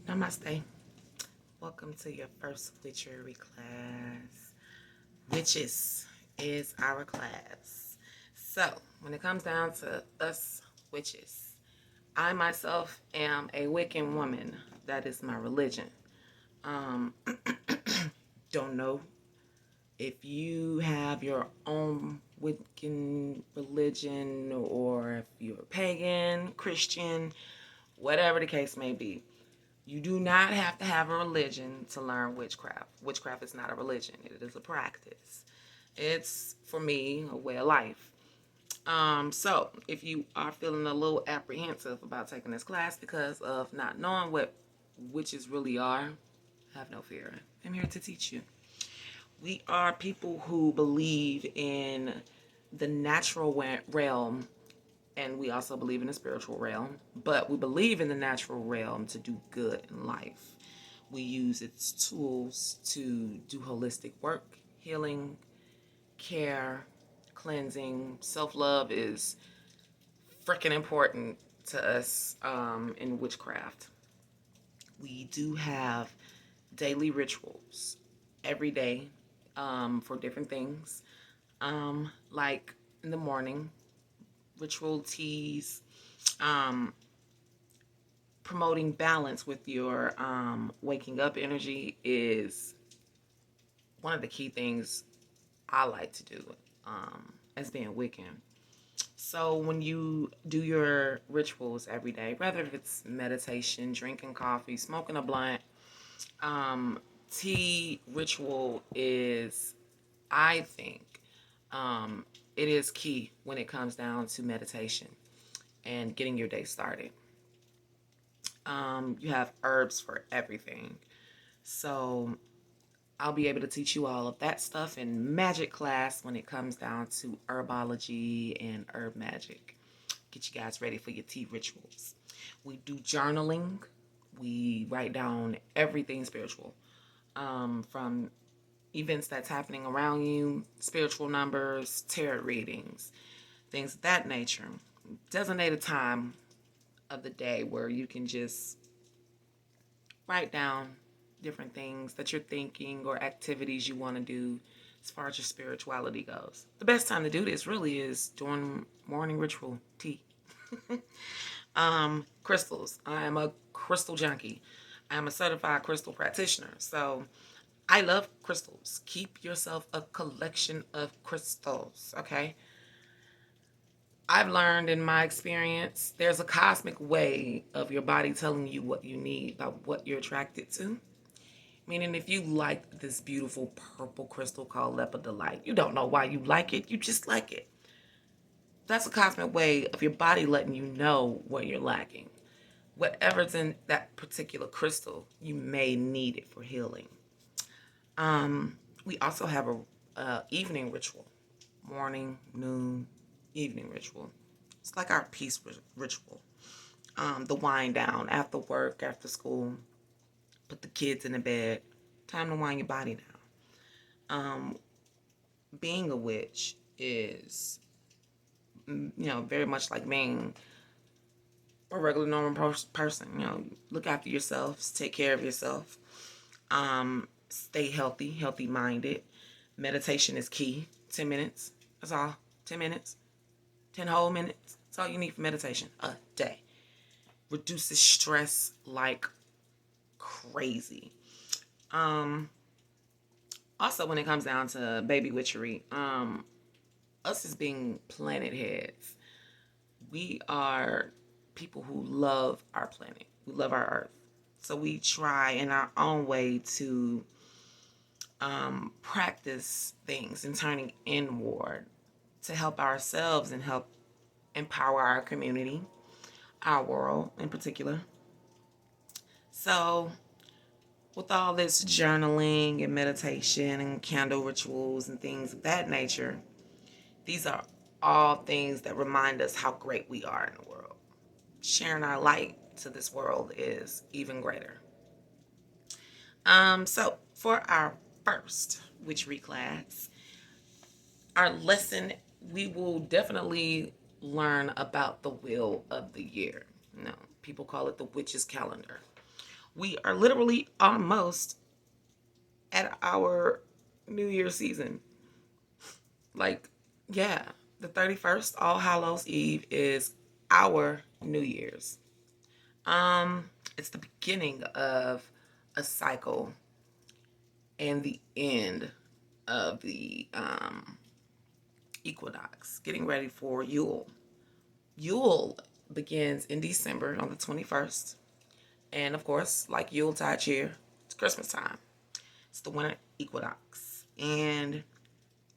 Namaste. Welcome to your first witchery class. Witches is our class. So, when it comes down to us witches, I myself am a Wiccan woman. That is my religion. Um, don't know if you have your own Wiccan religion or if you're pagan, Christian, whatever the case may be. You do not have to have a religion to learn witchcraft. Witchcraft is not a religion, it is a practice. It's, for me, a way of life. So, if you are feeling a little apprehensive about taking this class because of not knowing what witches really are, have no fear. I'm here to teach you. We are people who believe in the natural realm, and we also believe in the spiritual realm, but we believe in the natural realm to do good in life. We use its tools to do holistic work, healing, care, cleansing. Self-love is freaking important to us in witchcraft. We do have daily rituals every day for different things. Like in the morning, ritual teas, um, promoting balance with your waking up energy is one of the key things I like to do as being Wiccan. So when you do your rituals every day, whether if it's meditation, drinking coffee, smoking a blunt, um, tea ritual is, I think, um, it is key when it comes down to meditation and getting your day started. You have herbs for everything. So I'll be able to teach you all of that stuff in magic class when it comes down to herbology and herb magic. Get you guys ready for your tea rituals. We do journaling. We write down everything spiritual, from events that's happening around you, spiritual numbers, tarot readings, things of that nature. Designate a time of the day where you can just write down different things that you're thinking or activities you want to do as far as your spirituality goes. The best time to do this really is during morning ritual tea. Crystals. I am a crystal junkie. I am a certified crystal practitioner. So I love crystals. Keep yourself a collection of crystals, okay? I've learned in my experience there's a cosmic way of your body telling you what you need by what you're attracted to. Meaning, if you like this beautiful purple crystal called lepidolite, you don't know why you like it, you just like it. That's a cosmic way of your body letting you know what you're lacking. Whatever's in that particular crystal, you may need it for healing. We also have a evening ritual, morning, noon, evening ritual. It's like our peace ritual. The wind down after work, after school, put the kids in the bed. Time to wind your body down. Being a witch is, very much like being a regular normal person. Look after yourself, take care of yourself, stay healthy, healthy minded. Meditation is key. 10 minutes, that's all. 10 minutes, 10 whole minutes. That's all you need for meditation a day. Reduces stress like crazy. Also, when it comes down to baby witchery, us as being planet heads, we are people who love our planet. We love our Earth. So we try in our own way to practice things and turning inward to help ourselves and help empower our community, our world in particular. So, with all this journaling and meditation and candle rituals and things of that nature, these are all things that remind us how great we are in the world. Sharing our light to this world is even greater. So for our first witchery class, our lesson, we will definitely learn about the wheel of the year. People call it the witch's calendar. We are literally almost at our New Year season. Like, yeah, the 31st, All Hallows Eve, is our New Year's. It's the beginning of a cycle and the end of the equinox, getting ready for Yule. Yule begins in December on the 21st. And of course, like Yuletide cheer, it's Christmas time. It's the winter equinox. And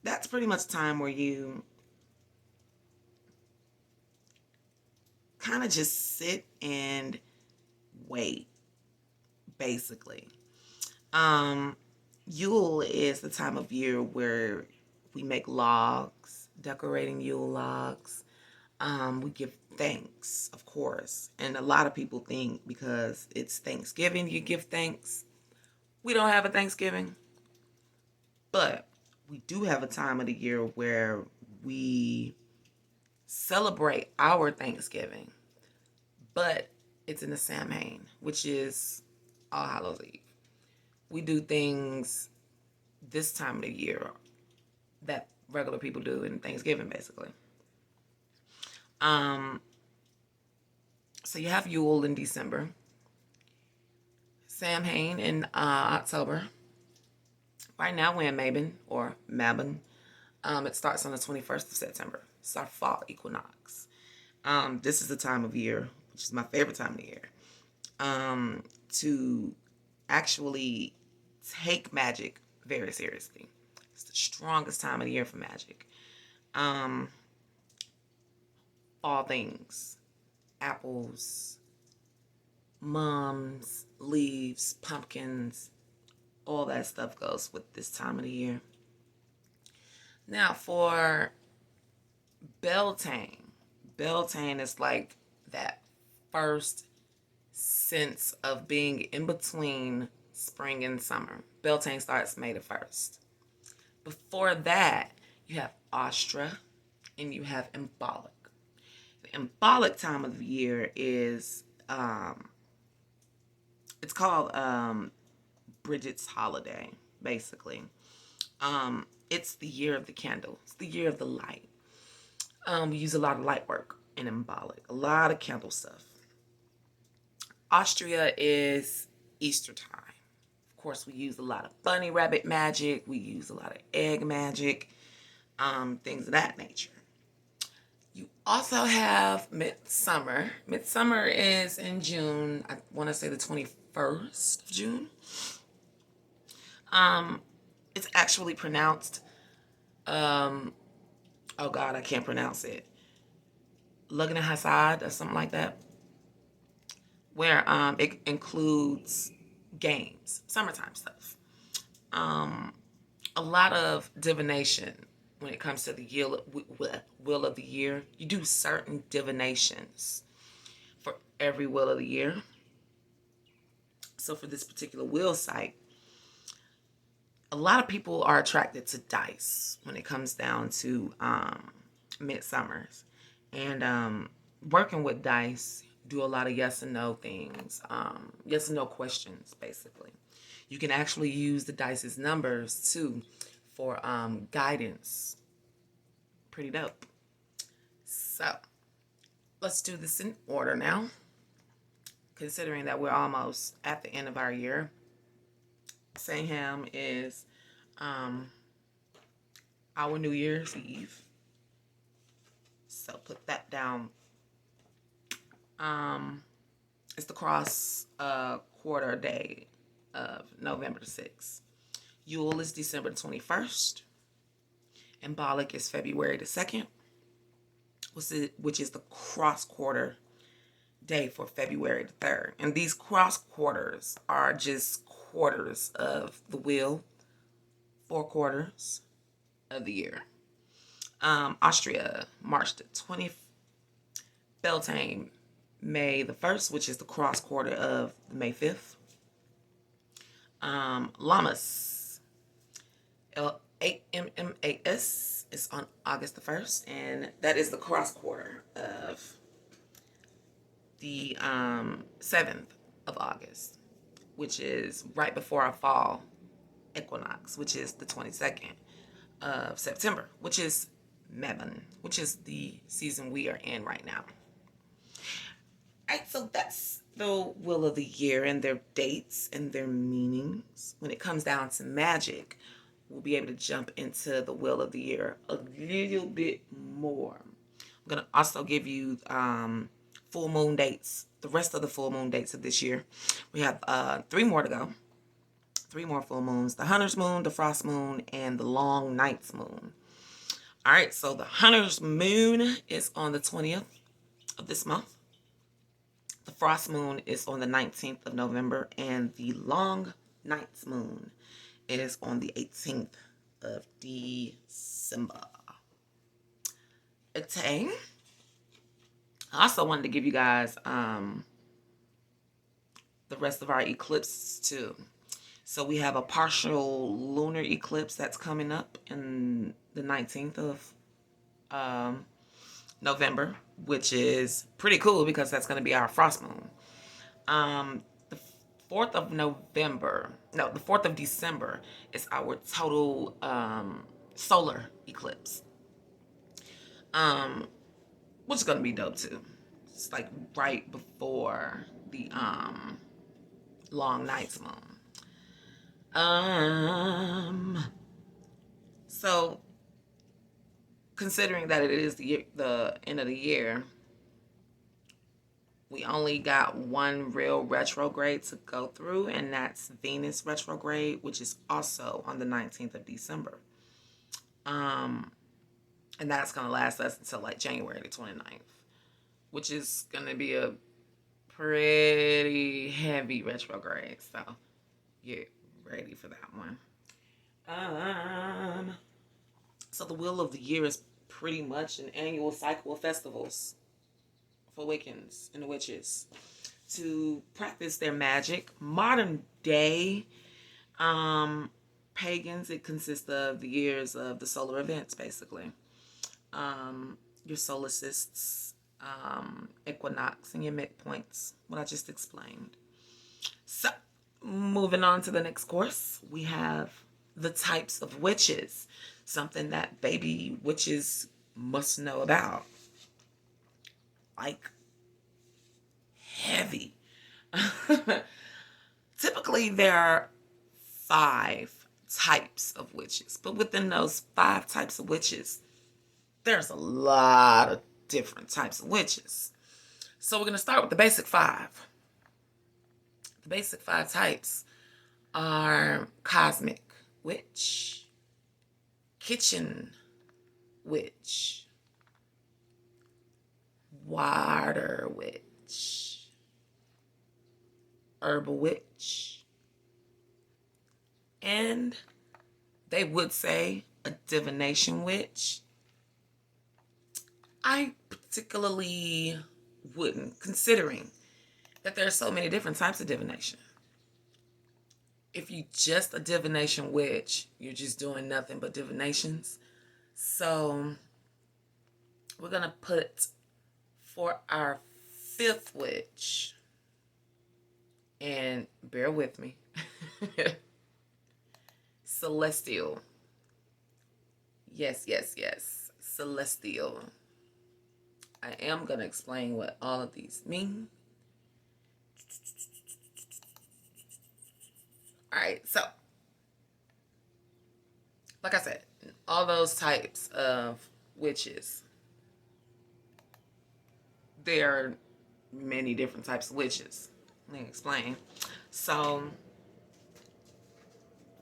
that's pretty much time where you kind of just sit and wait, basically. Um, Yule is the time of year where we make logs, decorating Yule logs. We give thanks, of course. And a lot of people think because it's Thanksgiving, you give thanks. We don't have a Thanksgiving, but we do have a time of the year where we celebrate our Thanksgiving, but it's in the Samhain, which is All Hallows Eve. We do things this time of the year that regular people do in Thanksgiving, basically. Um, so you have Yule in December, Samhain in October. Right now we're in Mabon or Mabon. It starts on the 21st of September. It's our fall equinox. This is the time of year, which is my favorite time of the year, to actually take magic very seriously. It's the strongest time of the year for magic. All things, apples, mums, leaves, pumpkins, all that stuff goes with this time of the year. Now for Beltane. Beltane is like that first sense of being in between spring and summer. Beltane starts May the 1st. Before that, you have Astra and you have Imbolc. The Imbolc time of the year is, it's called Bridget's Holiday, basically. It's the year of the candle. It's the year of the light. We use a lot of light work in Imbolc, a lot of candle stuff. Austria is Easter time. Of course, we use a lot of bunny rabbit magic. We use a lot of egg magic, things of that nature. You also have Midsummer. Midsummer is in June. I want to say the 21st of June. It's actually pronounced, oh God, I can't pronounce it. Lugna Hassad or something like that, where it includes games, summertime stuff. A lot of divination when it comes to the wheel of the year. You do certain divinations for every wheel of the year. So for this particular wheel site, a lot of people are attracted to dice when it comes down to midsummers. And working with dice, do a lot of yes and no things, yes and no questions, basically. You can actually use the dice's numbers too for guidance. Pretty dope. So let's do this in order now. Considering that we're almost at the end of our year, Samhain is our New Year's Eve. So put that down. It's the cross quarter day of November the 6th. Yule is December 21st. Imbolc is February the 2nd, which is the cross quarter day for February the 3rd. And these cross quarters are just quarters of the wheel, 4 quarters of the year. Austria, March the 20th. Beltane, May the 1st, which is the cross quarter of May 5th. Lammas, Lammas, is on August the 1st, and that is the cross quarter of the 7th of August. which is right before our fall equinox, which is the 22nd of September, which is Mabon, which is the season we are in right now. All right, so that's the wheel of the year and their dates and their meanings. When it comes down to magic, we'll be able to jump into the wheel of the year a little bit more. I'm going to also give you full moon dates, the rest of the full moon dates of this year. We have 3 more to go. 3 more full moons: the Hunter's Moon, the Frost Moon, and the Long Night's Moon. All right, so the Hunter's Moon is on the 20th of this month. The Frost Moon is on the 19th of November, and the Long Night's Moon is on the 18th of December. Okay. I also wanted to give you guys the rest of our eclipses too. So we have a partial lunar eclipse that's coming up in the 19th of November, which is pretty cool because that's going to be our frost moon. The 4th of the 4th of December is our total solar eclipse, which is going to be dope too. It's like right before the long night's moon. So considering that it is the end of the year, we only got one real retrograde to go through, and that's Venus retrograde, which is also on the 19th of December. And that's going to last us until like January the 29th, which is going to be a pretty heavy retrograde. So get ready for that one. So the wheel of the year is pretty much an annual cycle of festivals for Wiccans and witches to practice their magic. Modern day pagans, it consists of the years of the solar events, basically. Your solstices, equinox, and your midpoints, what I just explained. So, moving on to the next course, we have the types of witches, something that baby witches must know about. Like, heavy. Typically, there are 5 types of witches, but within those 5 types of witches, there's a lot of different types of witches. So we're going to start with the basic 5. The basic 5 types are cosmic witch, kitchen witch, water witch, herbal witch, and they would say a divination witch. I particularly wouldn't, considering that there are so many different types of divination. If you just a divination witch, you're just doing nothing but divinations. So we're going to put for our 5th witch, and bear with me, celestial. Yes, celestial. I am going to explain what all of these mean. Alright, so, like I said, all those types of witches, there are many different types of witches. Let me explain. So,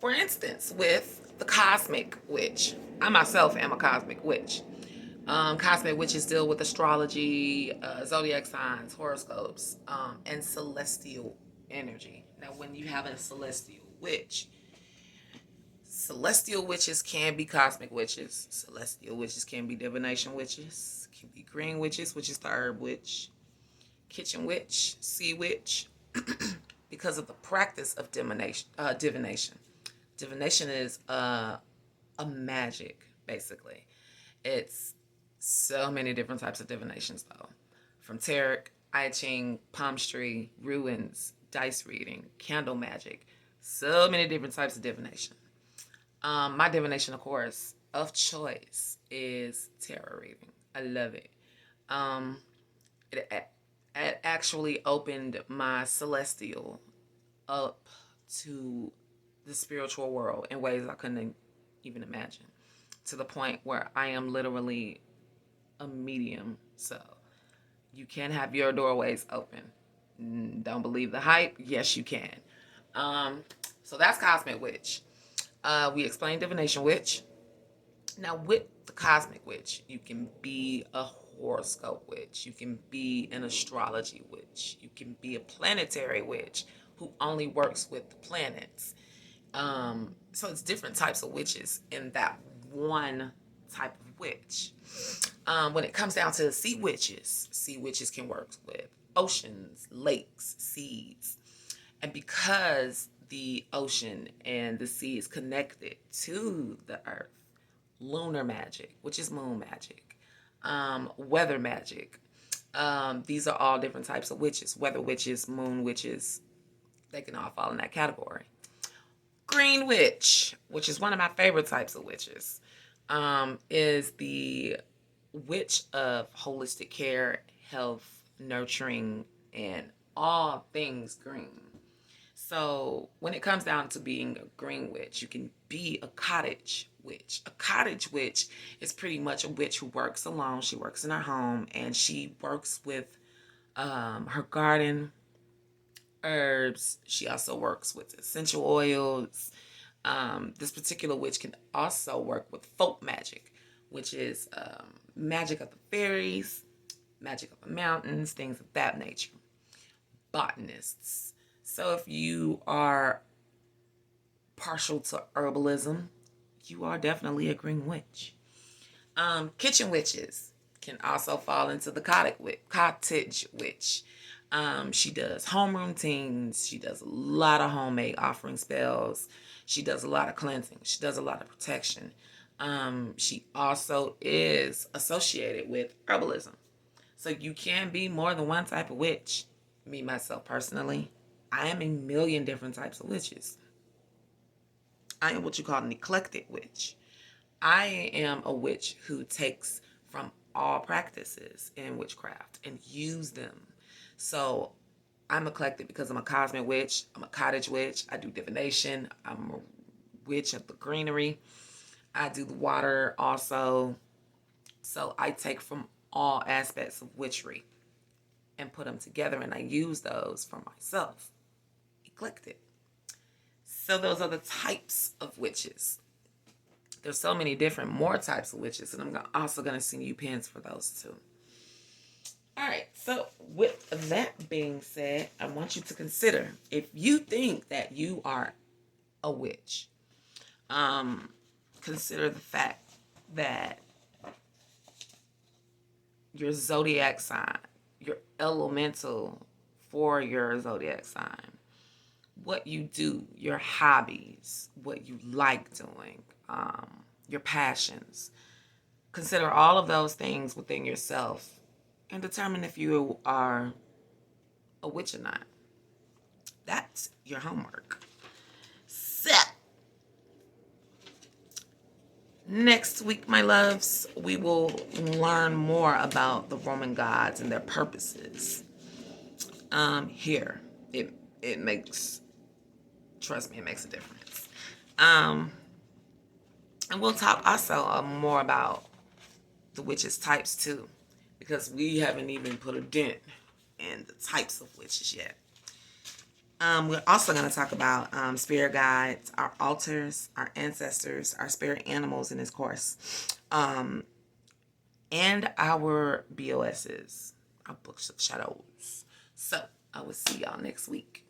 for instance, with the cosmic witch, I myself am a cosmic witch. Cosmic witches deal with astrology, zodiac signs, horoscopes, and celestial energy. Now, when you have a celestial witches can be cosmic witches. Celestial witches can be divination witches. Can be green witches, which is the herb witch. Kitchen witch, sea witch, because of the practice of divination. Divination is a magic, basically. It's so many different types of divinations, though. From tarot, I Ching, palmistry, ruins, dice reading, candle magic, so many different types of divination. My divination, of course, of choice is tarot reading. I love it. It actually opened my celestial up to the spiritual world in ways I couldn't even imagine, to the point where I am literally a medium. So you can have your doorways open. Don't believe the hype? Yes, you can. So that's Cosmic Witch. We explained Divination Witch. Now, with the Cosmic Witch, you can be a horoscope witch. You can be an astrology witch. You can be a planetary witch who only works with the planets. So it's different types of witches in that one type of witch. When it comes down to sea witches can work with oceans, lakes, seas. And because the ocean and the sea is connected to the earth, lunar magic, which is moon magic, weather magic, these are all different types of witches. Weather witches, moon witches, they can all fall in that category. Green witch, which is one of my favorite types of witches, is the witch of holistic care, health, nurturing, and all things green. So when it comes down to being a green witch, you can be a cottage witch. A cottage witch is pretty much a witch who works alone. She works in her home and she works with her garden, herbs. She also works with essential oils. This particular witch can also work with folk magic, which is magic of the fairies, magic of the mountains, things of that nature. Botanists. So if you are partial to herbalism, you are definitely a green witch. Kitchen witches can also fall into the cottage witch. She does home routines. She does a lot of homemade offering spells. She does a lot of cleansing. She does a lot of protection. She also is associated with herbalism. So you can be more than one type of witch. Me, myself, personally, I am a million different types of witches. I am what you call an eclectic witch. I am a witch who takes from all practices in witchcraft and use them. So I'm eclectic because I'm a cosmic witch. I'm a cottage witch. I do divination. I'm a witch of the greenery. I do the water also. So I take from all aspects of witchery and put them together, and I use those for myself. Eclectic. So those are the types of witches. There's so many different more types of witches, and I'm also going to send you pins for those too. All right, so with that being said, I want you to consider, if you think that you are a witch, consider the fact that your zodiac sign, your elemental for your zodiac sign, what you do, your hobbies, what you like doing, your passions. Consider all of those things within yourself and determine if you are a witch or not. That's your homework. So, next week, my loves, we will learn more about the Roman gods and their purposes. Here, it makes, trust me, it makes a difference. And we'll talk also more about the witches' types too, because we haven't even put a dent in the types of witches yet. We're also going to talk about spirit guides, our altars, our ancestors, our spirit animals in this course, and our BOSs, our books of shadows. So I will see y'all next week.